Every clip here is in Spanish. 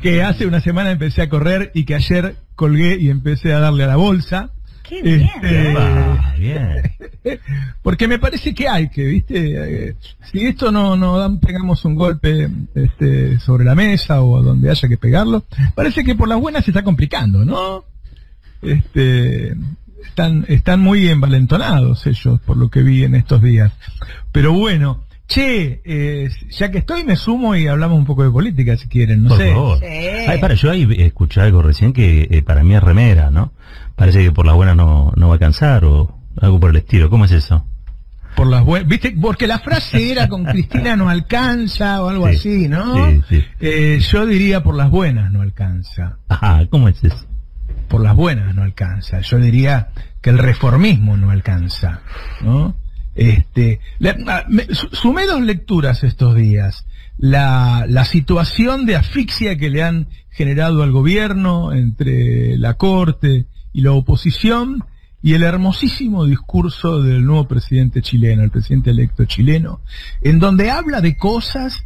que hace una semana empecé a correr y que ayer colgué y empecé a darle a la bolsa. ¡Qué bien! Bien. Porque me parece que hay que, ¿viste? Si esto pegamos un golpe sobre la mesa o donde haya que pegarlo, parece que por las buenas se está complicando, ¿no? Están muy envalentonados ellos, por lo que vi en estos días. Pero bueno, ya que estoy, me sumo y hablamos un poco de política, si quieren, no sé. Por favor. Sí. Ay, yo ahí escuché algo recién que para mí es remera, ¿no? Parece que por las buenas no va a alcanzar o algo por el estilo. ¿Cómo es eso? Por las buenas, ¿viste? Porque la frase era con Cristina no alcanza o algo así, ¿no? Sí. Yo diría por las buenas no alcanza. Ajá, ¿cómo es eso? Por las buenas no alcanza. Yo diría que el reformismo no alcanza, ¿no? Sumé dos lecturas estos días. La situación de asfixia que le han generado al gobierno entre la Corte y la oposición, y el hermosísimo discurso del nuevo presidente chileno, el presidente electo chileno, en donde habla de cosas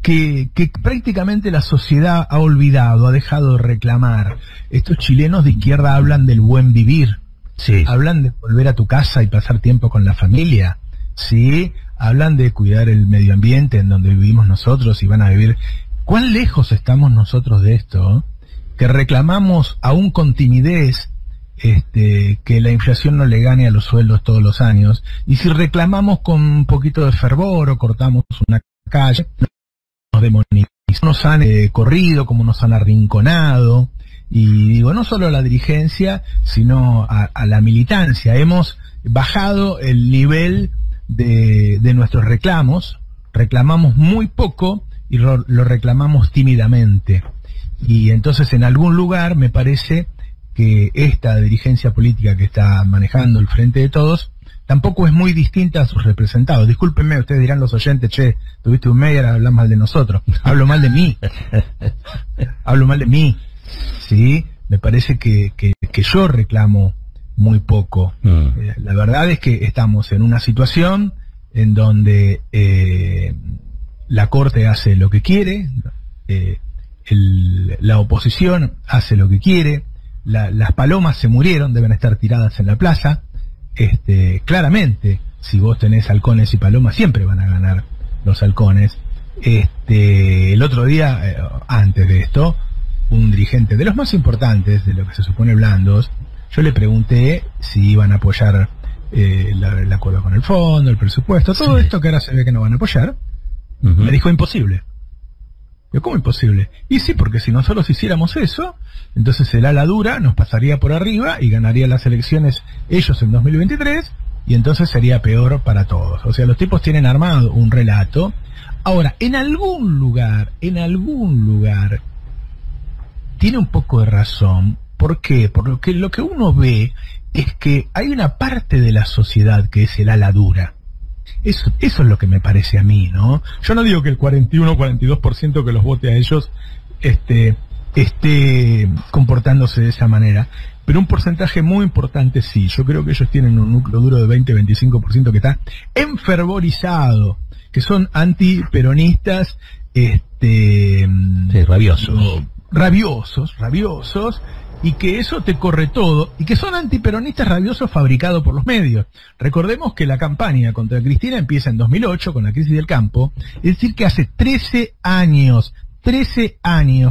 que prácticamente la sociedad ha olvidado, ha dejado de reclamar. Estos chilenos de izquierda hablan del buen vivir. Sí. Hablan de volver a tu casa y pasar tiempo con la familia, ¿sí? Hablan de cuidar el medio ambiente en donde vivimos nosotros y van a vivir. ¿Cuán lejos estamos nosotros de esto? Que reclamamos aún con timidez que la inflación no le gane a los sueldos todos los años. Y si reclamamos con un poquito de fervor o cortamos una calle, nos demonizan, nos han corrido, como nos han arrinconado. Y digo, no solo a la dirigencia, sino a la militancia. Hemos bajado el nivel de nuestros reclamos, reclamamos muy poco y lo reclamamos tímidamente. Y entonces en algún lugar me parece que esta dirigencia política que está manejando el Frente de Todos tampoco es muy distinta a sus representados. Discúlpenme, ustedes dirán los oyentes, tuviste un medio, hablas mal de nosotros. Hablo mal de mí. Hablo mal de mí. Sí, me parece que yo reclamo muy poco. La verdad es que estamos en una situación en donde la Corte hace lo que quiere, la oposición hace lo que quiere, las palomas se murieron, deben estar tiradas en la plaza. Claramente, si vos tenés halcones y palomas, siempre van a ganar los halcones. El otro día, antes de esto, un dirigente de los más importantes, de lo que se supone blandos, yo le pregunté si iban a apoyar el acuerdo con el fondo, el presupuesto, todo esto que ahora se ve que no van a apoyar. Me dijo imposible. Yo, ¿cómo imposible? Y sí, porque si nosotros hiciéramos eso, entonces el ala dura nos pasaría por arriba y ganaría las elecciones ellos en 2023, y entonces sería peor para todos. O sea, los tipos tienen armado un relato. Ahora, en algún lugar, tiene un poco de razón. ¿Por qué? Porque lo que uno ve es que hay una parte de la sociedad que es el ala dura. Eso es lo que me parece a mí, ¿no? Yo no digo que el 41-42% que los vote a ellos esté comportándose de esa manera, pero un porcentaje muy importante sí. Yo creo que ellos tienen un núcleo duro de 20-25% que está enfervorizado, que son antiperonistas, sí, rabiosos, y que eso te corre todo, y que son antiperonistas rabiosos fabricados por los medios. Recordemos que la campaña contra Cristina empieza en 2008 con la crisis del campo, es decir que hace 13 años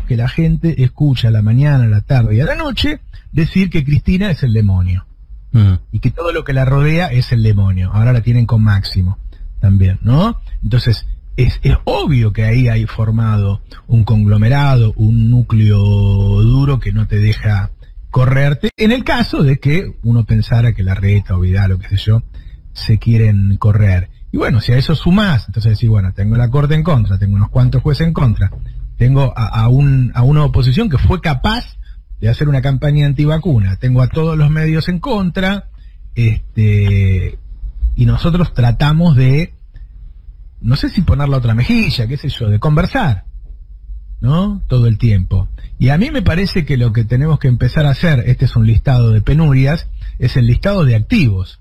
que la gente escucha a la mañana, a la tarde y a la noche decir que Cristina es el demonio, y que todo lo que la rodea es el demonio. Ahora la tienen con Máximo también, ¿no? Entonces, es obvio que ahí hay formado un conglomerado, un núcleo duro que no te deja correrte, en el caso de que uno pensara que Larreta o Vidal o qué sé yo, se quieren correr. Y bueno, si a eso sumás, entonces decís, bueno, tengo la Corte en contra, tengo unos cuantos jueces en contra, tengo a una oposición que fue capaz de hacer una campaña antivacuna, tengo a todos los medios en contra, y nosotros tratamos de, no sé si poner la otra mejilla, qué sé yo, de conversar, ¿no? Todo el tiempo. Y a mí me parece que lo que tenemos que empezar a hacer, este es un listado de penurias, es el listado de activos.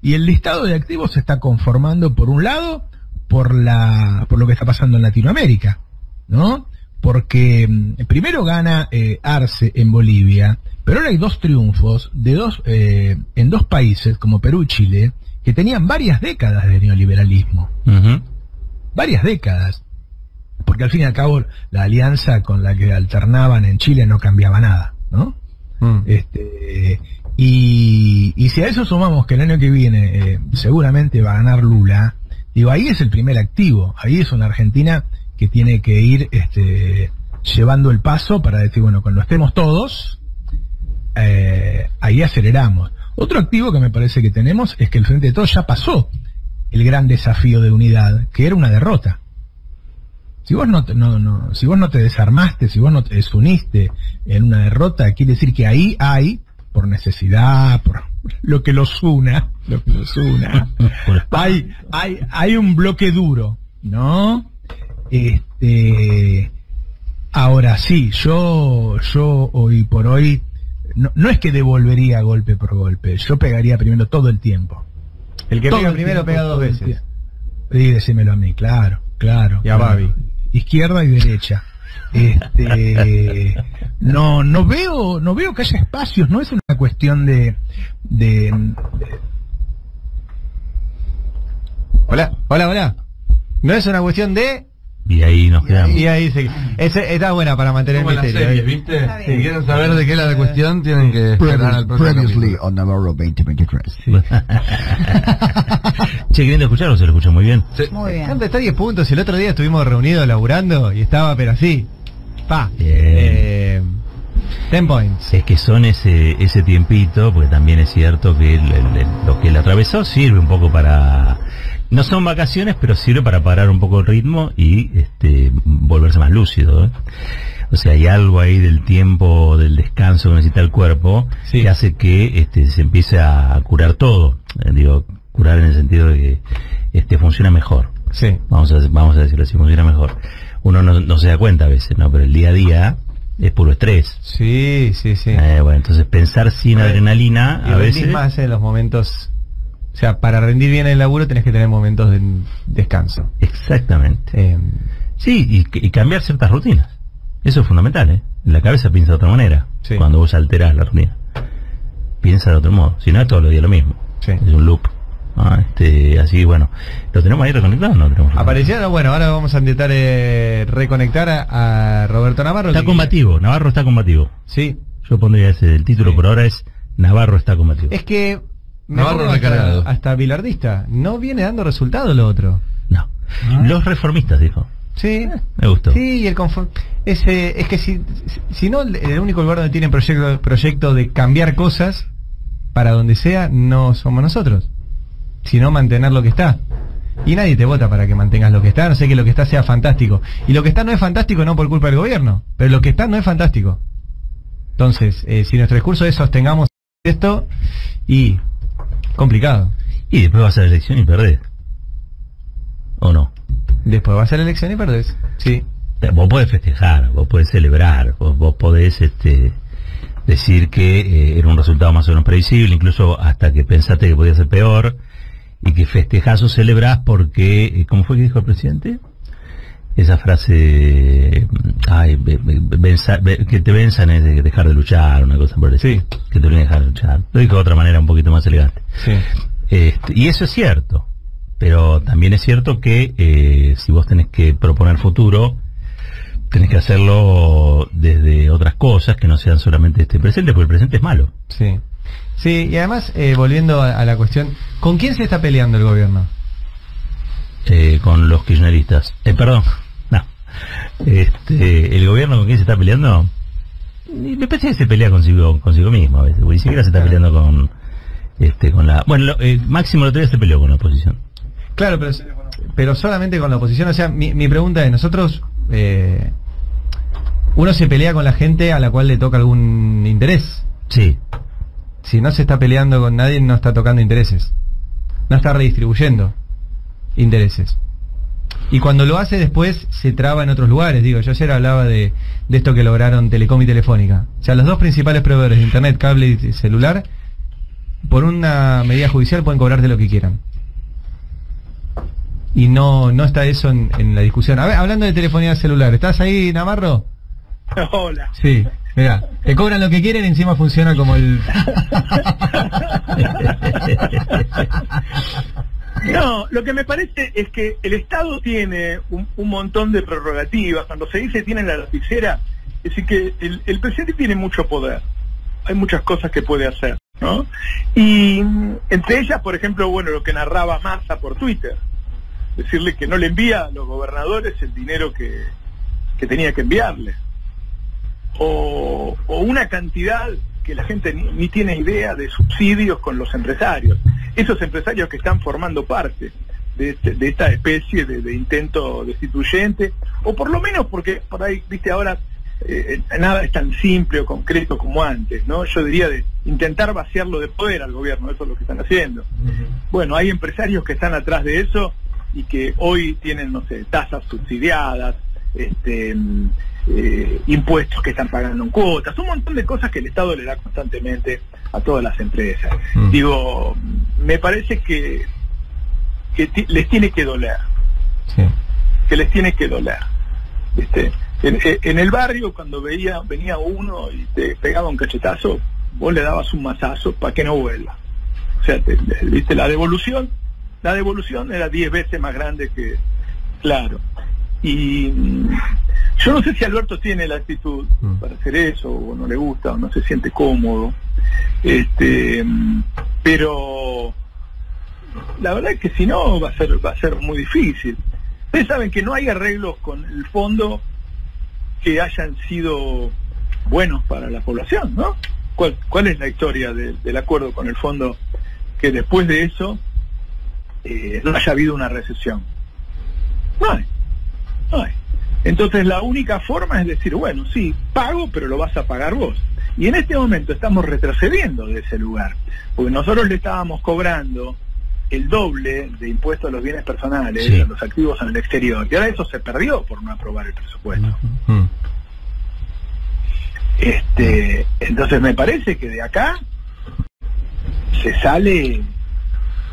Y el listado de activos se está conformando, por un lado, por lo que está pasando en Latinoamérica, ¿no? porque primero gana Arce en Bolivia, pero ahora hay 2 triunfos en 2 países, como Perú y Chile, que tenían varias décadas de neoliberalismo. Varias décadas. Porque al fin y al cabo la alianza con la que alternaban en Chile no cambiaba nada, ¿no? Y si a eso sumamos que el año que viene seguramente va a ganar Lula, digo, ahí es el primer activo, ahí es una Argentina que tiene que ir llevando el paso para decir, bueno, cuando estemos todos, ahí aceleramos. Otro activo que me parece que tenemos es que el Frente de Todos ya pasó el gran desafío de unidad, que era una derrota. Si vos si vos no te desarmaste, si vos no te desuniste en una derrota, quiere decir que ahí hay, por necesidad, por lo que los una, hay un bloque duro, ¿no? Ahora sí, yo hoy por hoy, no es que devolvería golpe por golpe, yo pegaría primero todo el tiempo. El que pega primero pega 2 veces. Sí, decímelo a mí, claro. Y a Babi. Izquierda y derecha. No veo que haya espacios, no es una cuestión de Hola. No es una cuestión de... Y ahí nos quedamos. Y ahí está buena para mantener el misterio. Series, ¿viste? Si quieren saber de qué es la cuestión, tienen que esperar al próximo Previously capítulo. on Navarro 2023. Sí. Che, ¿queriendo escucharlo? Se lo escucha muy bien. Sí. Muy bien. Está 10 puntos. El otro día estuvimos reunidos laburando y estaba, pero así. Bien. 10 points. Es que son ese tiempito, porque también es cierto que lo que él atravesó sirve un poco para... No son vacaciones, pero sirve para parar un poco el ritmo y volverse más lúcido, ¿eh? O sea, hay algo ahí del tiempo, del descanso que necesita el cuerpo, sí, que hace que se empiece a curar todo. Digo, curar en el sentido de que funciona mejor. Sí. Vamos a decirlo así, funciona mejor. Uno no se da cuenta a veces, ¿no? Pero el día a día es puro estrés. Sí. Bueno, entonces pensar sin adrenalina y a veces... más en los momentos... O sea, para rendir bien el laburo tenés que tener momentos de descanso. Exactamente. Sí, y cambiar ciertas rutinas. Eso es fundamental, ¿eh? La cabeza piensa de otra manera. Sí. Cuando vos alterás la rutina. Piensa de otro modo. Si no, es todos los días lo mismo. Sí. Es un loop. Así, bueno. ¿Lo tenemos ahí reconectado o no lo tenemos reconectado? Aparecieron, bueno, ahora vamos a intentar reconectar a Roberto Navarro. Está combativo. Navarro está combativo. Sí. Yo pondría el título por ahora es Navarro está combativo. Es que... Navarro recargado. Hasta bilardista. No viene dando resultado lo otro. No. Los reformistas, dijo. Sí. Me gustó. Sí, y el es que si no, el único lugar donde tienen proyecto de cambiar cosas para donde sea, no somos nosotros. Sino mantener lo que está. Y nadie te vota para que mantengas lo que está, no sé que lo que está sea fantástico. Y lo que está no es fantástico no por culpa del gobierno, pero lo que está no es fantástico. Entonces, si nuestro discurso es sostengamos esto, y complicado. Y después vas a la elección y perdés. ¿O no? Después vas a la elección y perdés. Sí. Vos podés festejar, vos podés celebrar, vos podés decir que era un resultado más o menos previsible, incluso hasta que pensaste que podía ser peor, y que festejás o celebrás porque, ¿cómo fue que dijo el presidente? Esa frase, que te venzan es de dejar de luchar, una cosa por el estilo. Sí. Que te olviden dejar de luchar. Lo dijo de otra manera un poquito más elegante. Sí. Y eso es cierto, pero también es cierto que si vos tenés que proponer futuro, tenés que hacerlo desde otras cosas que no sean solamente este presente, porque el presente es malo. Sí. Sí, y además, volviendo a la cuestión, ¿con quién se está peleando el gobierno? Con los kirchneristas. Perdón, no. El gobierno con quién se está peleando, y me parece que se pelea consigo mismo a veces, ni siquiera se está peleando con la... Bueno, Máximo el otro día se peleó con la oposición. Claro, pero solamente con la oposición. O sea, mi pregunta es, nosotros, uno se pelea con la gente a la cual le toca algún interés. Sí. Si no se está peleando con nadie, no está tocando intereses. No está redistribuyendo intereses. Y cuando lo hace después se traba en otros lugares. Digo, yo ayer hablaba de esto que lograron Telecom y Telefónica. O sea, los dos principales proveedores de internet, cable y celular, por una medida judicial pueden cobrarte lo que quieran. y no está eso en la discusión. A ver, hablando de telefonía celular, ¿estás ahí, Navarro? Hola. Sí, mira, te cobran lo que quieren y encima funciona como el... No, lo que me parece es que el Estado tiene un montón de prerrogativas. Cuando se dice tiene la lapicera, es decir que el presidente tiene mucho poder. Hay muchas cosas que puede hacer, ¿no? Y entre ellas, por ejemplo, bueno, lo que narraba Massa por Twitter, decirle que no le envía a los gobernadores el dinero que tenía que enviarle, o una cantidad que la gente ni tiene idea de subsidios con los empresarios, esos empresarios que están formando parte de esta especie de intento destituyente, o por lo menos porque por ahí, viste, ahora nada es tan simple o concreto como antes, ¿no? Yo diría de intentar vaciarlo de poder al gobierno, eso es lo que están haciendo. Bueno, hay empresarios que están atrás de eso y que hoy tienen, no sé, tasas subsidiadas, impuestos que están pagando en cuotas, un montón de cosas que el Estado le da constantemente a todas las empresas. Digo, me parece que les tiene que doler, Sí. que les tiene que doler. En el barrio, cuando venía uno y te pegaba un cachetazo, vos le dabas un mazazo para que no vuelva. O sea, viste, la devolución era 10 veces más grande que... Claro. Y yo no sé si Alberto tiene la actitud para hacer eso, o no le gusta, o no se siente cómodo, pero la verdad es que si no va a ser muy difícil. Ustedes saben que no hay arreglos con el fondo que hayan sido buenos para la población, ¿no? ¿Cuál es la historia del acuerdo con el fondo que después de eso no haya habido una recesión? No hay. Entonces la única forma es decir, bueno, sí, pago, pero lo vas a pagar vos. Y en este momento estamos retrocediendo de ese lugar, porque nosotros le estábamos cobrando el doble de impuestos a los bienes personales, sí, a los activos en el exterior, y ahora eso se perdió por no aprobar el presupuesto. Entonces me parece que de acá se sale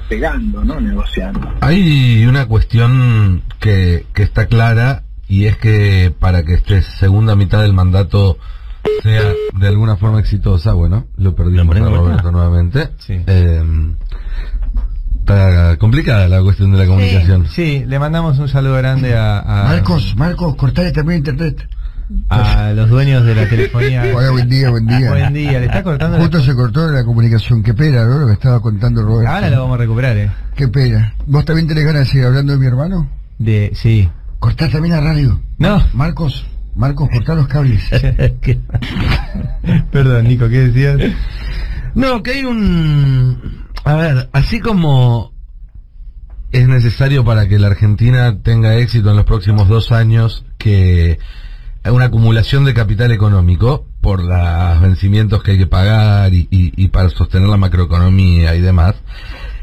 pegando, ¿no? Negociando. Hay una cuestión que está clara, y es que para que esta segunda mitad del mandato sea de alguna forma exitosa, bueno, lo perdimos a Roberto nuevamente. Sí. Está complicada la cuestión de la comunicación. Sí, le mandamos un saludo grande a Marcos, cortale también internet. a los dueños de la telefonía. Hola, buen día. Buen día, le está cortando. Justo se cortó la comunicación, qué pena, ¿no? Lo que estaba contando Roberto. Ahora lo vamos a recuperar, Qué pena. ¿Vos también tenés ganas de seguir hablando de mi hermano? Sí. Cortá también la radio. No. Marcos, cortá los cables. Perdón, Nico, ¿qué decías? No, que hay a ver, así como es necesario para que la Argentina tenga éxito en los próximos 2 años que hay una acumulación de capital económico por los vencimientos que hay que pagar y para sostener la macroeconomía y demás,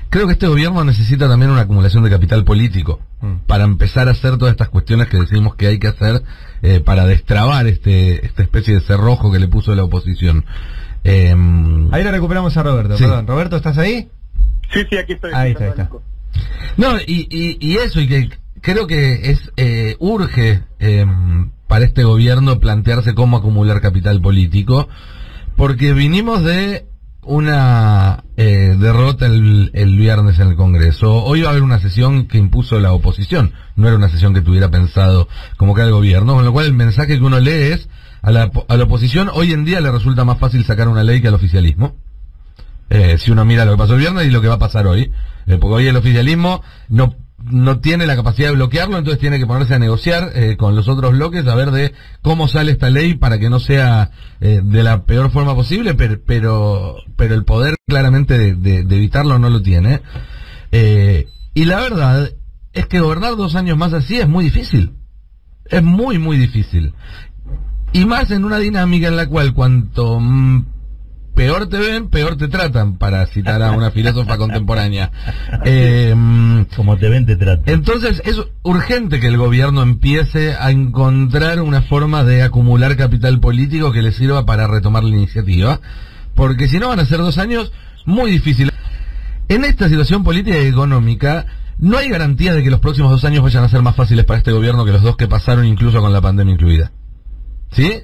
creo que este gobierno necesita también una acumulación de capital político para empezar a hacer todas estas cuestiones que decimos que hay que hacer para destrabar esta especie de cerrojo que le puso la oposición. Ahí lo recuperamos a Roberto, sí. Perdón. ¿Roberto, estás ahí? Sí, aquí estoy. Ahí está. No, y eso, y que creo que urge para este gobierno plantearse cómo acumular capital político, porque vinimos de una derrota el viernes en el Congreso. Hoy va a haber una sesión que impuso la oposición, no era una sesión que tuviera pensado convocar el gobierno, con lo cual el mensaje que uno lee es a la oposición hoy en día le resulta más fácil sacar una ley que al oficialismo. Si uno mira lo que pasó el viernes y lo que va a pasar hoy, porque hoy el oficialismo no tiene la capacidad de bloquearlo, entonces tiene que ponerse a negociar con los otros bloques a ver de cómo sale esta ley para que no sea de la peor forma posible, pero el poder claramente de evitarlo no lo tiene. Y la verdad es que gobernar 2 años más así es muy difícil, es muy muy difícil, y más en una dinámica en la cual cuanto peor te ven, peor te tratan, para citar a una filósofa contemporánea. Como te ven, te tratan. Entonces es urgente que el gobierno empiece a encontrar una forma de acumular capital político que le sirva para retomar la iniciativa, porque si no van a ser 2 años muy difíciles. En esta situación política y económica, no hay garantía de que los próximos 2 años vayan a ser más fáciles para este gobierno que los 2 que pasaron, incluso con la pandemia incluida. ¿Sí?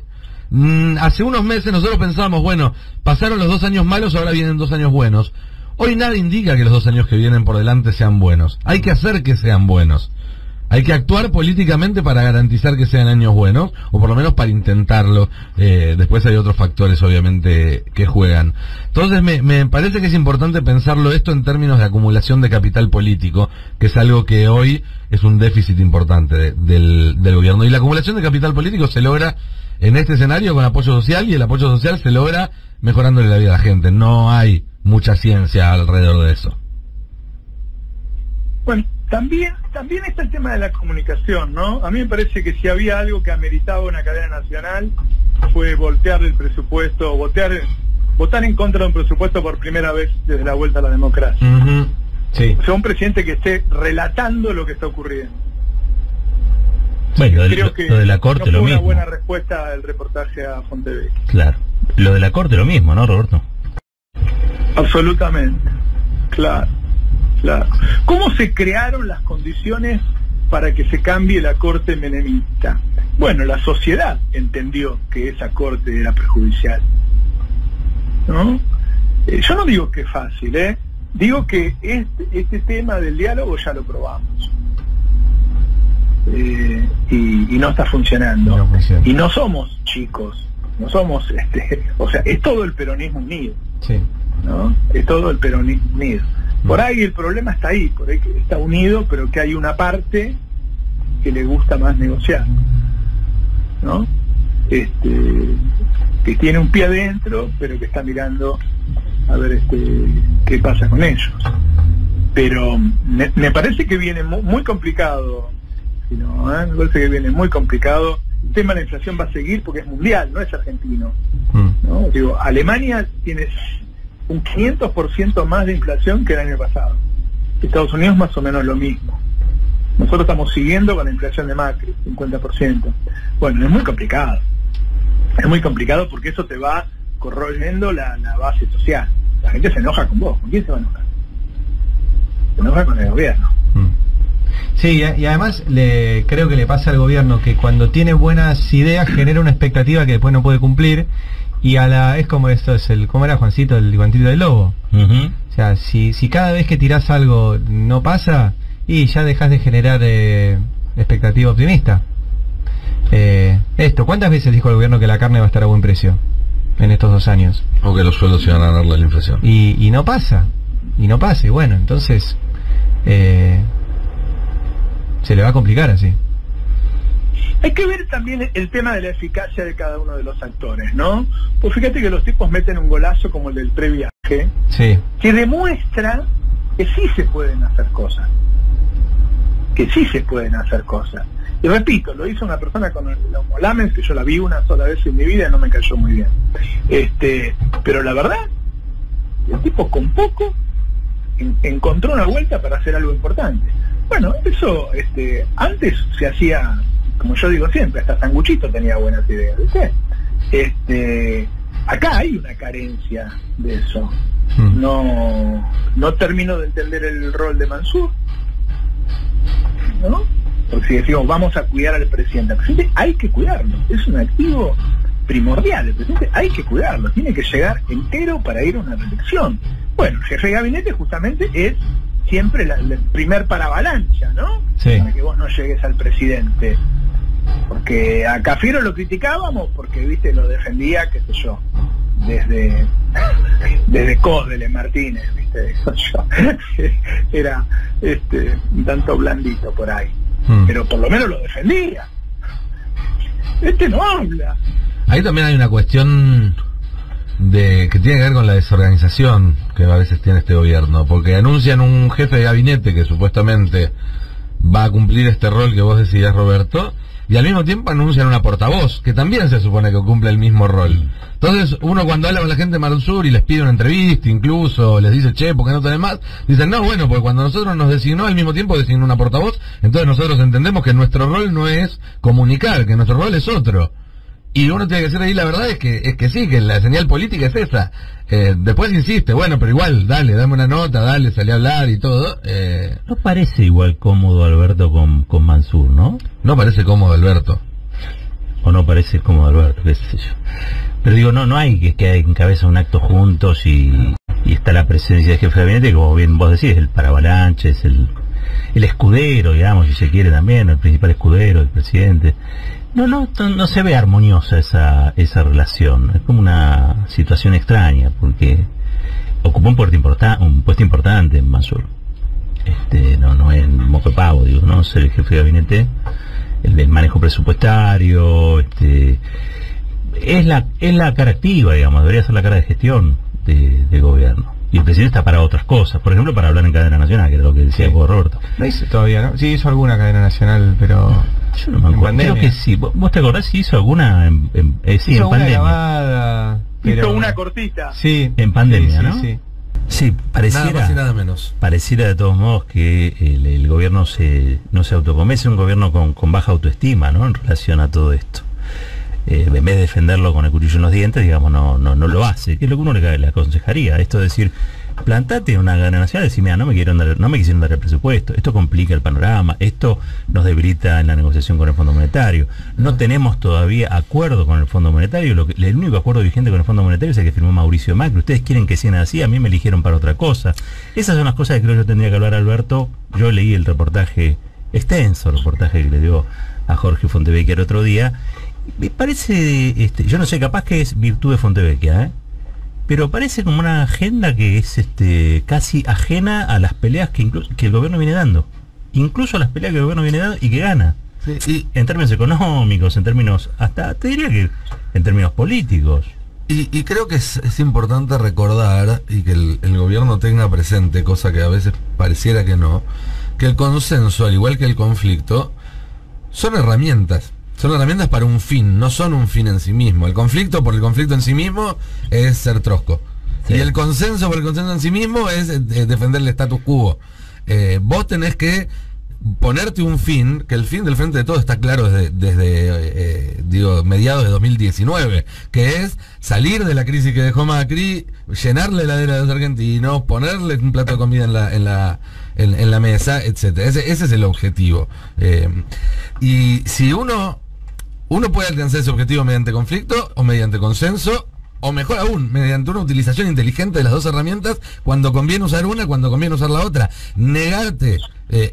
Hace unos meses nosotros pensábamos, bueno, pasaron los 2 años malos, ahora vienen 2 años buenos. Hoy nada indica que los 2 años que vienen por delante sean buenos. Hay que hacer que sean buenos. Hay que actuar políticamente para garantizar que sean años buenos, o por lo menos para intentarlo. Después hay otros factores, obviamente, que juegan. Entonces, me parece que es importante pensarlo esto en términos de acumulación de capital político, que es algo que hoy es un déficit importante del gobierno. Y la acumulación de capital político se logra en este escenario con apoyo social, y el apoyo social se logra mejorándole la vida a la gente. No hay mucha ciencia alrededor de eso. Bueno, también está el tema de la comunicación, ¿no? A mí me parece que si había algo que ameritaba una cadena nacional fue voltear el presupuesto, votar en contra de un presupuesto por primera vez desde la vuelta a la democracia. Uh-huh. Sí. O sea, un presidente que esté relatando lo que está ocurriendo. Bueno, Creo que lo de la Corte no lo fue una mismo. buena respuesta al reportaje a Fontevecchia. Claro. Lo de la Corte lo mismo, ¿no, Roberto? Absolutamente. Claro. ¿Cómo se crearon las condiciones para que se cambie la Corte menemista? Bueno, la sociedad entendió que esa Corte era perjudicial, ¿no? Yo no digo que es fácil, digo que este tema del diálogo ya lo probamos. Y no está funcionando. No funciona. Y no somos chicos, no somos, o sea, es todo el peronismo unido, Sí. ¿no? Es todo el peronismo unido. Por ahí el problema está ahí, por ahí que está unido, pero que hay una parte que le gusta más negociar, ¿no? Que tiene un pie adentro, pero que está mirando a ver qué pasa con ellos. Pero me parece que viene muy complicado, me parece que viene muy complicado. El tema de la inflación va a seguir porque es mundial, no es argentino, ¿no? Digo, Alemania tiene un 500% más de inflación que el año pasado. Estados Unidos más o menos lo mismo. Nosotros estamos siguiendo con la inflación de Macri, 50%. Bueno, es muy complicado. Es muy complicado porque eso te va corroyendo la base social. La gente se enoja con vos. ¿Con quién se va a enojar? Se enoja con el gobierno. Sí, y además creo que le pasa al gobierno que cuando tiene buenas ideas genera una expectativa que después no puede cumplir. Y es como esto, ¿cómo era, Juancito? El guantito del lobo. Uh-huh. O sea, si cada vez que tirás algo no pasa, y ya dejas de generar expectativa optimista. ¿Cuántas veces dijo el gobierno que la carne va a estar a buen precio en estos 2 años? O que los sueldos se van a ganarle la inflación. Y no pasa. Y bueno, entonces se le va a complicar así. Hay que ver también el tema de la eficacia de cada uno de los actores, ¿no? Pues fíjate que los tipos meten un golazo como el del previaje, Sí. que demuestra que sí se pueden hacer cosas. Y repito, lo hizo una persona con el Homo Lamens, que yo la vi una sola vez en mi vida y no me cayó muy bien. Pero la verdad, el tipo con poco encontró una vuelta para hacer algo importante. Bueno, eso antes se hacía, como yo digo siempre, hasta Sanguchito tenía buenas ideas, ¿viste? Acá hay una carencia de eso. No termino de entender el rol de Mansur, ¿no? Porque si decimos vamos a cuidar al presidente, hay que cuidarlo, es un activo primordial, el presidente hay que cuidarlo, tiene que llegar entero para ir a una reelección. Bueno, el jefe de gabinete justamente es siempre el primer paravalancha, ¿no? Sí. Para que vos no llegues al presidente. Porque a Cafiero lo criticábamos porque, viste, lo defendía, qué sé yo, desde Códele Martínez, viste, era un tanto blandito por ahí. Pero por lo menos lo defendía. No habla. Ahí también hay una cuestión que tiene que ver con la desorganización que a veces tiene este gobierno, porque anuncian un jefe de gabinete que supuestamente va a cumplir este rol que vos decías, Roberto, y al mismo tiempo anuncian una portavoz que también se supone que cumple el mismo rol. Entonces uno cuando habla con la gente de Mansur y les pide una entrevista, incluso les dice, che, ¿por qué no tenés más? Dicen, no, bueno, porque cuando nosotros nos designó al mismo tiempo designó una portavoz, entonces nosotros entendemos que nuestro rol no es comunicar, que nuestro rol es otro. Y uno tiene que decir ahí, la verdad es que sí, que la señal política es esa. Después insiste, bueno, pero igual, dale, dame una nota, dale, salí a hablar y todo. No parece igual cómodo Alberto con Mansur, ¿no? No parece cómodo Alberto. O no parece cómodo Alberto, qué sé yo. Pero digo, no hay que encabeza un acto juntos y está la presencia del jefe de gabinete, como bien vos decís, el paravalanche, es el escudero, digamos, si se quiere también, el principal escudero del presidente. No se ve armoniosa esa relación. Es como una situación extraña, porque ocupó un puesto importante en Mansur. No es moco de pavo, digo, no ser el jefe de gabinete, el manejo presupuestario, es la cara activa, digamos, debería ser la cara de gestión del gobierno. Y el presidente está para otras cosas, por ejemplo, para hablar en cadena nacional, que era lo que decía vos, Roberto. No hizo todavía, ¿no? Sí, hizo alguna cadena nacional, pero... Yo no me acuerdo, creo que sí. ¿Vos te acordás si hizo alguna sí, hizo en pandemia? Grabada, pero... Hizo una cortita. Sí. En pandemia, sí, ¿no? Sí. Sí, pareciera, Nada más y nada menos. Pareciera de todos modos que el gobierno no se autoconvence, un gobierno con baja autoestima, ¿no? En relación a todo esto. En vez de defenderlo con el cuchillo en los dientes, digamos, no lo hace, que es lo que uno le aconsejaría. Esto de decir, plantate en una cadena nacional y decir, mira, no me quisieron dar el presupuesto, esto complica el panorama, esto nos debilita en la negociación con el Fondo Monetario, no tenemos todavía acuerdo con el Fondo Monetario, el único acuerdo vigente con el Fondo Monetario es el que firmó Mauricio Macri, ustedes quieren que sigan así, a mí me eligieron para otra cosa. Esas son las cosas que creo yo tendría que hablar Alberto. Yo leí el extenso reportaje que le dio a Jorge Fontevecchia el otro día. Me parece, yo no sé, capaz que es virtud de Fontevecchia, pero parece como una agenda que es casi ajena a las peleas que el gobierno viene dando. Incluso a las peleas que el gobierno viene dando y que gana. Sí, en términos económicos, en términos, hasta te diría que en términos políticos. Y creo que es importante recordar y que el gobierno tenga presente, cosa que a veces pareciera que no, que el consenso, al igual que el conflicto, son herramientas. Son herramientas para un fin, no son un fin en sí mismo. El conflicto por el conflicto en sí mismo es ser trosco. Sí. Y el consenso por el consenso en sí mismo es defender el status quo. Vos tenés que ponerte un fin, que el fin del Frente de Todos está claro desde mediados de 2019, que es salir de la crisis que dejó Macri, llenar la heladera de los argentinos, ponerle un plato de comida en la mesa, etcétera. Ese es el objetivo. Y si uno puede alcanzar ese objetivo mediante conflicto o mediante consenso, o mejor aún, mediante una utilización inteligente de las dos herramientas, cuando conviene usar una, cuando conviene usar la otra. Negarte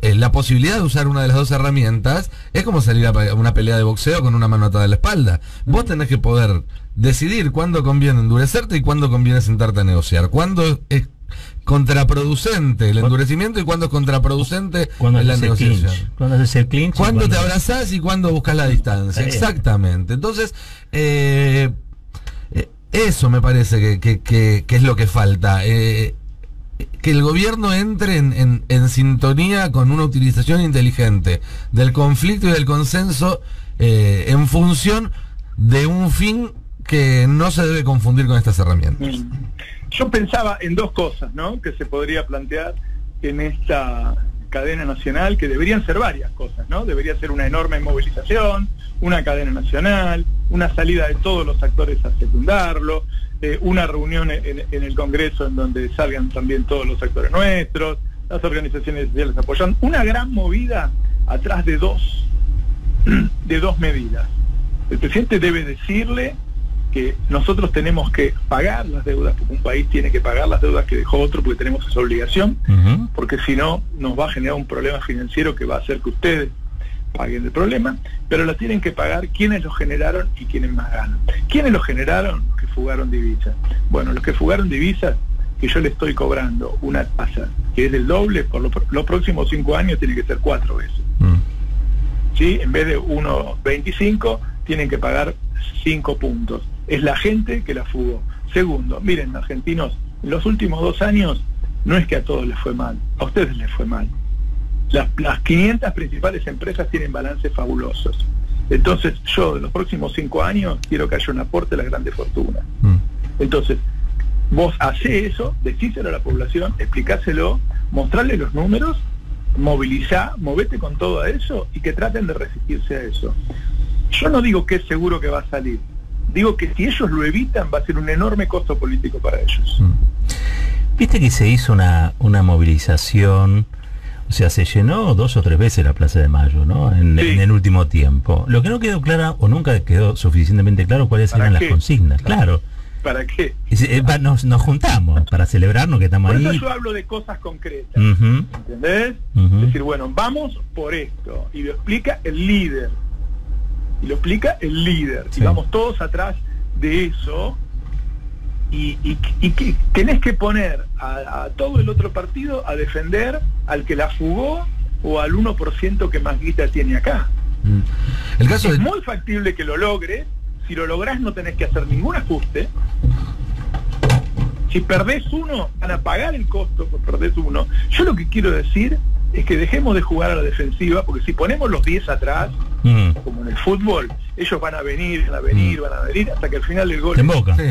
la posibilidad de usar una de las dos herramientas es como salir a una pelea de boxeo con una mano atada a la espalda. Vos tenés que poder decidir cuándo conviene endurecerte y cuándo conviene sentarte a negociar. Cuándo es contraproducente el endurecimiento y cuándo es contraproducente la negociación. Cuando haces el clinch. Cuándo te abrazás y cuándo buscas la distancia. Exactamente. Entonces, eso me parece que es lo que falta. Que el gobierno entre en sintonía con una utilización inteligente del conflicto y del consenso en función de un fin que no se debe confundir con estas herramientas. Yo pensaba en dos cosas, ¿no?, que se podría plantear en esta cadena nacional, que deberían ser varias cosas, ¿no? Debería ser una enorme movilización, una cadena nacional, una salida de todos los actores a secundarlo, una reunión en el Congreso en donde salgan también todos los actores nuestros, las organizaciones sociales apoyando, una gran movida atrás de dos medidas. El presidente debe decirle que nosotros tenemos que pagar las deudas, porque un país tiene que pagar las deudas que dejó otro, porque tenemos esa obligación, porque si no nos va a generar un problema financiero que va a hacer que ustedes paguen el problema, pero lo tienen que pagar quienes lo generaron y quienes más ganan. ¿Quiénes lo generaron? Los que fugaron divisas. Bueno, los que fugaron divisas, que yo le estoy cobrando una tasa que es del doble, por los próximos 5 años tiene que ser 4 veces. ¿Sí? En vez de 1,25 tienen que pagar 5 puntos. Es la gente que la fugó. Segundo, miren, argentinos, en los últimos 2 años no es que a todos les fue mal, a ustedes les fue mal. Las 500 principales empresas tienen balances fabulosos. Entonces yo, de los próximos 5 años, quiero que haya un aporte a las grandes fortunas. Entonces, vos hacés eso, decíselo a la población, explicáselo, mostrarle los números, movete con todo eso y que traten de resistirse a eso. Yo no digo que es seguro que va a salir. Digo que si ellos lo evitan va a ser un enorme costo político para ellos. Viste que se hizo una movilización, o sea, se llenó 2 o 3 veces la Plaza de Mayo, ¿no? En el último tiempo. Lo que no quedó claro, o nunca quedó suficientemente claro, cuáles eran las consignas. Claro. ¿Para qué? Nos juntamos para celebrarnos que estamos por ahí. Por eso yo hablo de cosas concretas. Uh-huh. ¿Entendés? Uh-huh. Es decir, bueno, vamos por esto. Y lo explica el líder. Sí. Y vamos todos atrás de eso. Y que tenés que poner a todo el otro partido a defender al que la fugó o al 1% que más guita tiene acá. El caso es muy factible que lo logres. Si lo lográs no tenés que hacer ningún ajuste. Si perdés uno, van a pagar el costo por perdés uno. Yo lo que quiero decir es que dejemos de jugar a la defensiva, porque si ponemos los 10 atrás, como en el fútbol, ellos van a venir, hasta que al final el gol... Te emboca. Sí.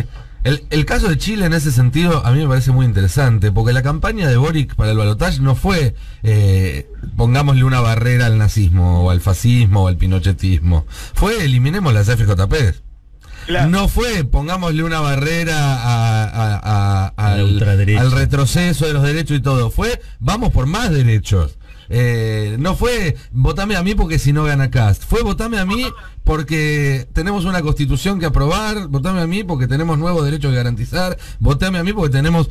El caso de Chile en ese sentido a mí me parece muy interesante, porque la campaña de Boric para el balotaje no fue pongámosle una barrera al nazismo o al fascismo o al pinochetismo, fue eliminemos las FJP. Claro. No fue pongámosle una barrera al retroceso de los derechos y todo, fue vamos por más derechos. No fue votame a mí porque si no gana Cast, fue votame a mí porque tenemos una constitución que aprobar, votame a mí porque tenemos nuevos derechos que garantizar, votame a mí porque tenemos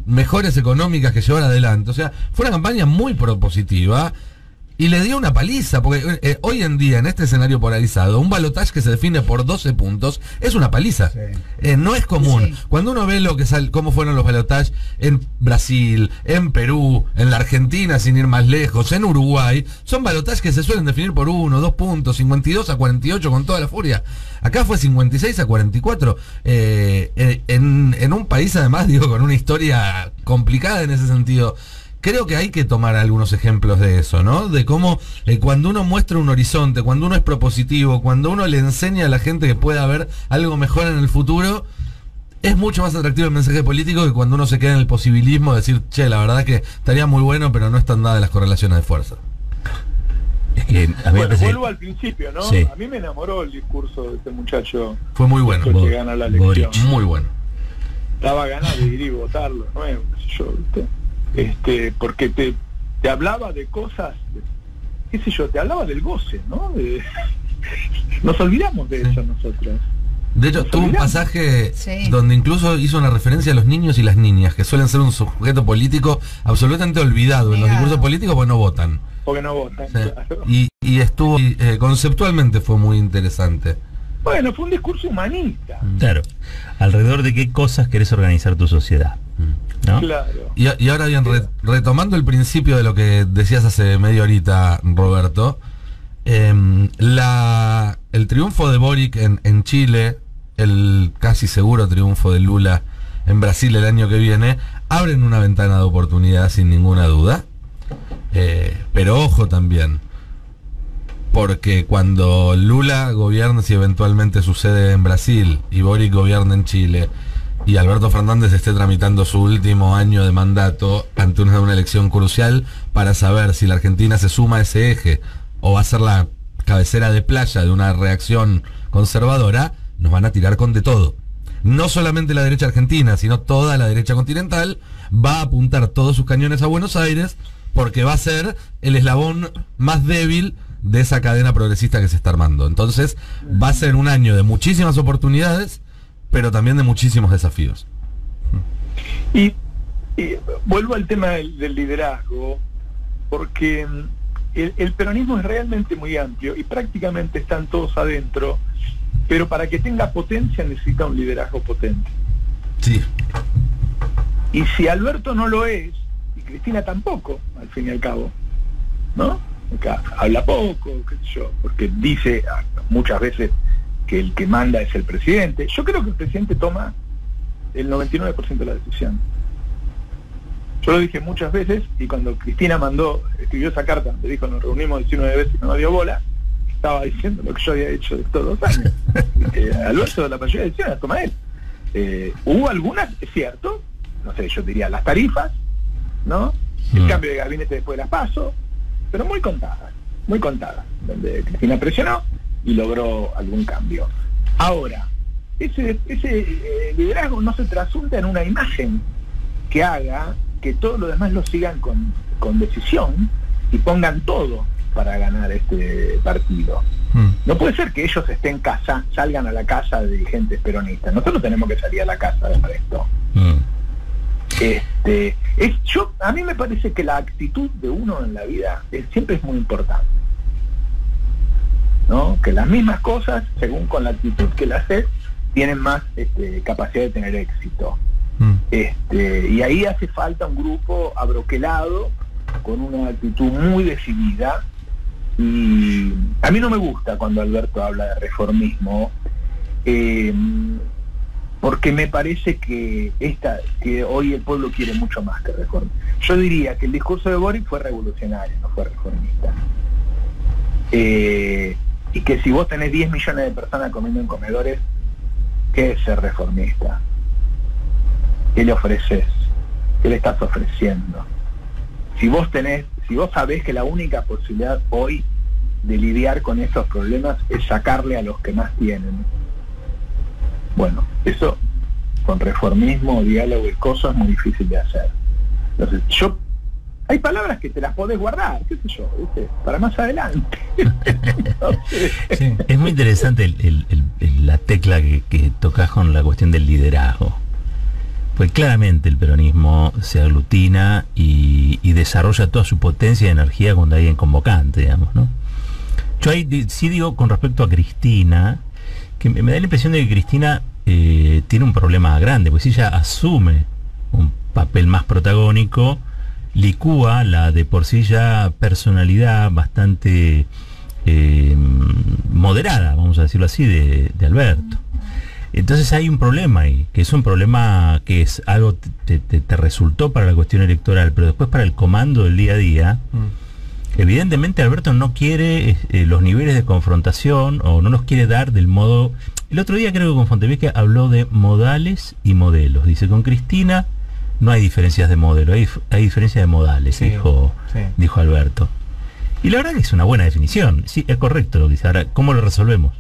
mejores económicas que llevar adelante. O sea, fue una campaña muy propositiva y le dio una paliza, porque hoy en día en este escenario polarizado un balotaje que se define por 12 puntos es una paliza. Sí. No es común. Sí. Cuando uno ve lo que cómo fueron los balotajes en Brasil, en Perú, en la Argentina sin ir más lejos, en Uruguay, son balotajes que se suelen definir por 1, 2 puntos, 52 a 48 con toda la furia. Acá fue 56 a 44 en un país además, digo, con una historia complicada en ese sentido. Creo que hay que tomar algunos ejemplos de eso, ¿no? De cómo cuando uno muestra un horizonte, cuando uno es propositivo, cuando uno le enseña a la gente que puede haber algo mejor en el futuro, es mucho más atractivo el mensaje político que cuando uno se queda en el posibilismo de decir, che, la verdad que estaría muy bueno, pero no están dadas las correlaciones de fuerza. Es que vuelvo al principio, ¿no? Sí. A mí me enamoró el discurso de este muchacho. Fue muy bueno. Que gana la elección. Muy bueno. Daba ganas de ir y votarlo, ¿no? Qué sé yo, ¿viste? Porque te hablaba de cosas, qué sé yo, te hablaba del goce, ¿no? Nos olvidamos de eso nosotros. De hecho, tuvo un pasaje donde incluso hizo una referencia a los niños y las niñas, que suelen ser un sujeto político absolutamente olvidado en los discursos políticos porque no votan. Claro. Y estuvo, conceptualmente fue muy interesante. Bueno, fue un discurso humanista. Claro. Alrededor de qué cosas querés organizar tu sociedad, ¿no? Claro. Y ahora bien, retomando el principio de lo que decías hace media horita, Roberto, el triunfo de Boric en Chile, el casi seguro triunfo de Lula en Brasil el año que viene, abren una ventana de oportunidad sin ninguna duda. Pero ojo también, porque cuando Lula gobierna, si eventualmente sucede en Brasil, y Boric gobierna en Chile, y Alberto Fernández esté tramitando su último año de mandato ante una elección crucial para saber si la Argentina se suma a ese eje o va a ser la cabecera de playa de una reacción conservadora, nos van a tirar con de todo. No solamente la derecha argentina, sino toda la derecha continental va a apuntar todos sus cañones a Buenos Aires, porque va a ser el eslabón más débil de esa cadena progresista que se está armando. Entonces va a ser un año de muchísimas oportunidades, pero también de muchísimos desafíos. Y vuelvo al tema del liderazgo, porque el peronismo es realmente muy amplio y prácticamente están todos adentro, pero para que tenga potencia necesita un liderazgo potente. Sí. Y si Alberto no lo es, y Cristina tampoco, al fin y al cabo, ¿no? Habla poco, qué sé yo, porque dice muchas veces que el que manda es el presidente. Yo creo que el presidente toma el 99% de la decisión. Yo lo dije muchas veces, y cuando Cristina escribió esa carta, donde dijo nos reunimos 19 veces y no nos dio bola, estaba diciendo lo que yo había hecho de todos los años. Alberto, la mayoría de decisiones las toma él. Hubo algunas, es cierto, no sé, yo diría las tarifas, ¿no? El cambio de gabinete después de las PASO, pero muy contadas, donde Cristina presionó, y logró algún cambio. Ahora, ese liderazgo no se trasunta en una imagen que haga que todos los demás lo sigan con decisión y pongan todo para ganar este partido. No puede ser que ellos estén en casa, salgan a la casa de dirigentes peronistas. Nosotros tenemos que salir a la casa del resto. A mí me parece que la actitud de uno en la vida siempre es muy importante, ¿no? Que las mismas cosas, según con la actitud que las haces, tienen más capacidad de tener éxito. Y ahí hace falta un grupo abroquelado con una actitud muy decidida. Y a mí no me gusta cuando Alberto habla de reformismo, porque me parece que hoy el pueblo quiere mucho más que reforma. Yo diría que el discurso de Boric fue revolucionario, no fue reformista. Y que si vos tenés 10 millones de personas comiendo en comedores, ¿qué es ser reformista? ¿Qué le ofreces? ¿Qué le estás ofreciendo? Si vos sabés que la única posibilidad hoy de lidiar con estos problemas es sacarle a los que más tienen, bueno, eso con reformismo, diálogo y cosas es muy difícil de hacer. Entonces, hay palabras que te las podés guardar, qué sé yo, ¿viste? Para más adelante. No sé. Sí. Es muy interesante la tecla que tocas con la cuestión del liderazgo. Pues claramente el peronismo se aglutina y desarrolla toda su potencia y energía cuando hay en convocante, digamos, ¿no? Yo ahí sí digo con respecto a Cristina, que me da la impresión de que Cristina tiene un problema grande, pues si ella asume un papel más protagónico, licúa la de por sí ya personalidad bastante moderada, vamos a decirlo así, de Alberto. Entonces hay un problema ahí, que es un problema que es algo te resultó para la cuestión electoral, pero después para el comando del día a día, evidentemente Alberto no quiere los niveles de confrontación, o no los quiere dar del modo... El otro día creo que con Fontevecchia habló de modales y modelos. Dice, con Cristina no hay diferencias de modelo, hay diferencias de modales, sí, dijo Alberto. Y la verdad que es una buena definición, sí, es correcto lo que dice. Ahora, ¿cómo lo resolvemos?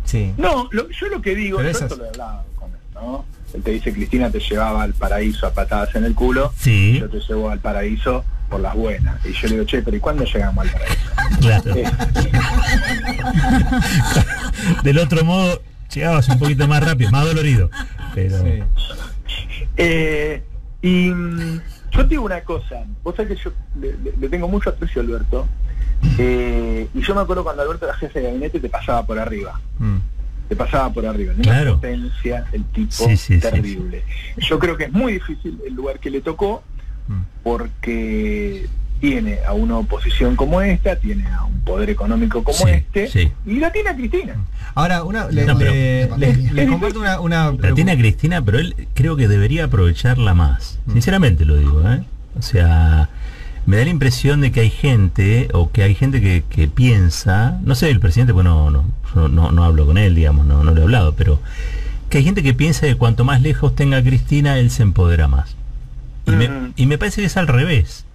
Sí. No, yo lo que digo, yo esto lo he hablado con él, ¿no? Él te dice, Cristina te llevaba al paraíso a patadas en el culo, sí. Yo te llevo al paraíso por las buenas. Y yo le digo, che, pero ¿y cuándo llegamos al paraíso? Claro. Del otro modo, llegabas un poquito más rápido, más dolorido. Pero... Sí. Y yo te digo una cosa, vos sabés que yo le tengo mucho aprecio a Alberto, y yo me acuerdo cuando Alberto era jefe de gabinete te pasaba por arriba. Te pasaba por arriba, una claro. Potencia, el tipo terrible. Sí. Yo creo que es muy difícil el lugar que le tocó, porque tiene a una oposición como esta, tiene a un poder económico como y la tiene a Cristina. Ahora, les comparto una la tiene a Cristina, pero él creo que debería aprovecharla más. Sinceramente lo digo, ¿eh? O sea, me da la impresión de que hay gente, o que hay gente que piensa, no sé, el presidente, bueno, no hablo con él, digamos, no le he hablado, pero que hay gente que piensa que cuanto más lejos tenga a Cristina, él se empodera más. Y me parece que es al revés,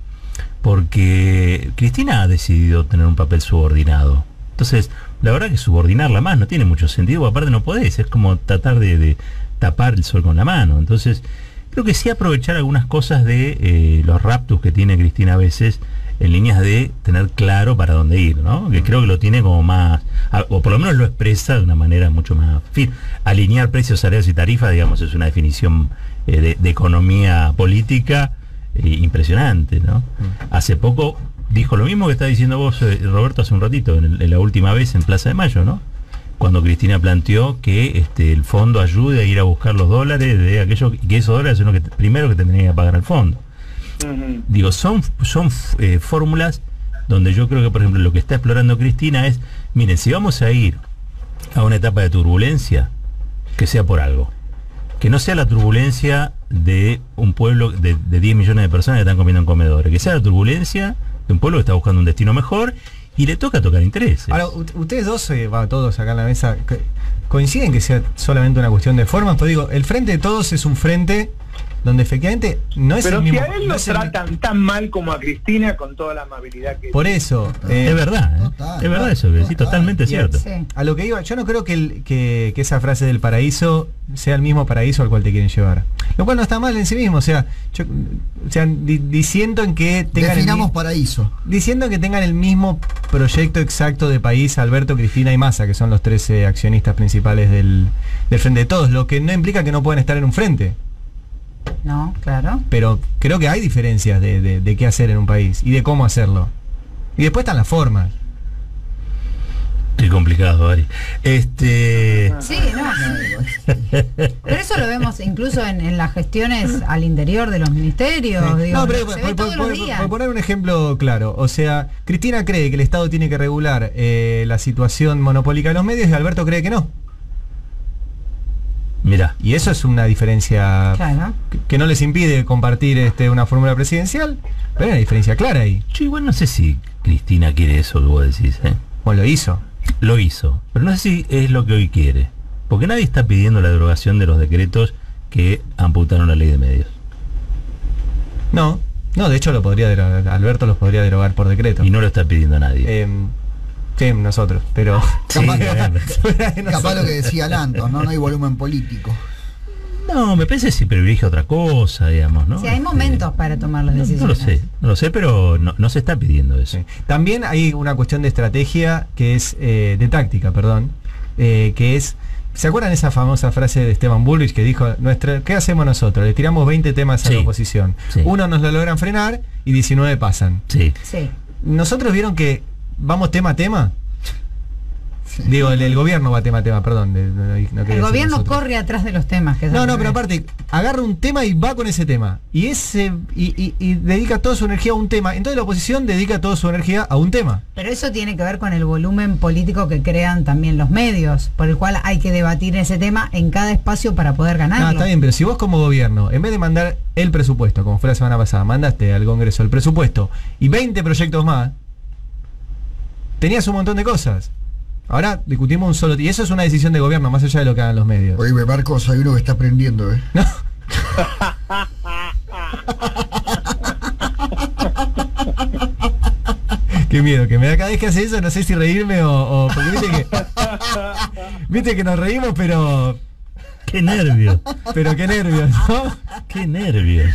porque Cristina ha decidido tener un papel subordinado. Entonces, la verdad que subordinarla más no tiene mucho sentido, aparte no podés, es como tratar de tapar el sol con la mano. Entonces, creo que sí aprovechar algunas cosas de los raptus que tiene Cristina a veces, en líneas de tener claro para dónde ir, ¿no? Que creo que lo tiene como más, o por lo menos lo expresa de una manera mucho más firme. Alinear precios, salarios y tarifas, digamos, es una definición de economía política impresionante, ¿no? Hace poco dijo lo mismo que está diciendo vos, Roberto, hace un ratito, en la última vez en Plaza de Mayo, ¿no? Cuando Cristina planteó que el fondo ayude a ir a buscar los dólares de aquellos, que esos dólares son los que primero que tendrían que pagar al fondo. Digo, son fórmulas donde yo creo que, por ejemplo, lo que está explorando Cristina es, miren, si vamos a ir a una etapa de turbulencia, que sea por algo. Que no sea la turbulencia de un pueblo de 10 millones de personas que están comiendo en comedores, que sea la turbulencia de un pueblo que está buscando un destino mejor y le toca tocar intereses. Ahora, ustedes dos, todos acá en la mesa, coinciden que sea solamente una cuestión de formas, pero digo, el Frente de Todos es un frente donde efectivamente no es Pero el si mismo. a él no lo es el- tratan tan mal como a Cristina, con toda la amabilidad que Por eso. Es verdad, Total. es verdad eso, que sí, totalmente Y cierto. Sí. A lo que iba, yo no creo que esa frase del paraíso sea el mismo paraíso al cual te quieren llevar. Lo cual no está mal en sí mismo, diciendo en que tengan Definamos paraíso. diciendo que tengan el mismo proyecto exacto de país Alberto, Cristina y Massa, que son los 13 accionistas principales del Frente de Todos, lo que no implica que no puedan estar en un frente. No, claro. Pero creo que hay diferencias de qué hacer en un país y de cómo hacerlo. Y después están las formas. Qué complicado, Ari. Sí, no. Pero eso lo vemos incluso en las gestiones al interior de los ministerios. Digo, No, pero se ve todos los días. por poner un ejemplo claro, o sea, Cristina cree que el Estado tiene que regular la situación monopólica de los medios y Alberto cree que no. Mirá, Y eso es una diferencia Claro. que no les impide compartir una fórmula presidencial, pero hay una diferencia clara ahí. yo igual no sé si Cristina quiere eso que vos decís, ¿eh? O lo hizo. Lo hizo, pero no sé si es lo que hoy quiere. Porque nadie está pidiendo la derogación de los decretos que amputaron la ley de medios. No, de hecho lo podría derogar, Alberto los podría derogar por decreto. Y no lo está pidiendo nadie. Sí, nosotros, pero Sí, Capaz, bueno. fuera de capaz nosotros. lo que decía Lantos, ¿no? No hay volumen político. No, me parece que se privilegia otra cosa, digamos, ¿no? Sí, hay momentos para tomar las No decisiones. lo sé, pero no se está pidiendo eso. Sí. También hay una cuestión de estrategia que es, de táctica, perdón, que es, ¿se acuerdan esa famosa frase de Esteban Bullrich que dijo, ¿qué hacemos nosotros? Le tiramos 20 temas a Sí. la oposición. Sí. Uno nos lo logran frenar y 19 pasan. Sí. Sí. Nosotros vieron que vamos tema a tema. Digo, el gobierno va tema a tema, perdón. No quería El decir gobierno nosotros. corre atrás de los temas. Que es No, al no, pero revés. aparte, agarra un tema y va con ese tema. Y dedica toda su energía a un tema. Entonces la oposición dedica toda su energía a un tema. Pero eso tiene que ver con el volumen político que crean también los medios, por el cual hay que debatir ese tema en cada espacio para poder ganarlo. No, está bien, pero si vos como gobierno, en vez de mandar el presupuesto, como fue la semana pasada, mandaste al Congreso el presupuesto y 20 proyectos más, tenías un montón de cosas. Ahora discutimos un solo... Y eso es una decisión de gobierno, más allá de lo que hagan los medios. Oye, Marcos, hay uno que está aprendiendo, ¿eh? ¿No? Qué miedo, que me da cada vez que hace eso, no sé si reírme o porque viste que nos reímos, pero Qué nervios, qué nervios, ¿no? qué nervios.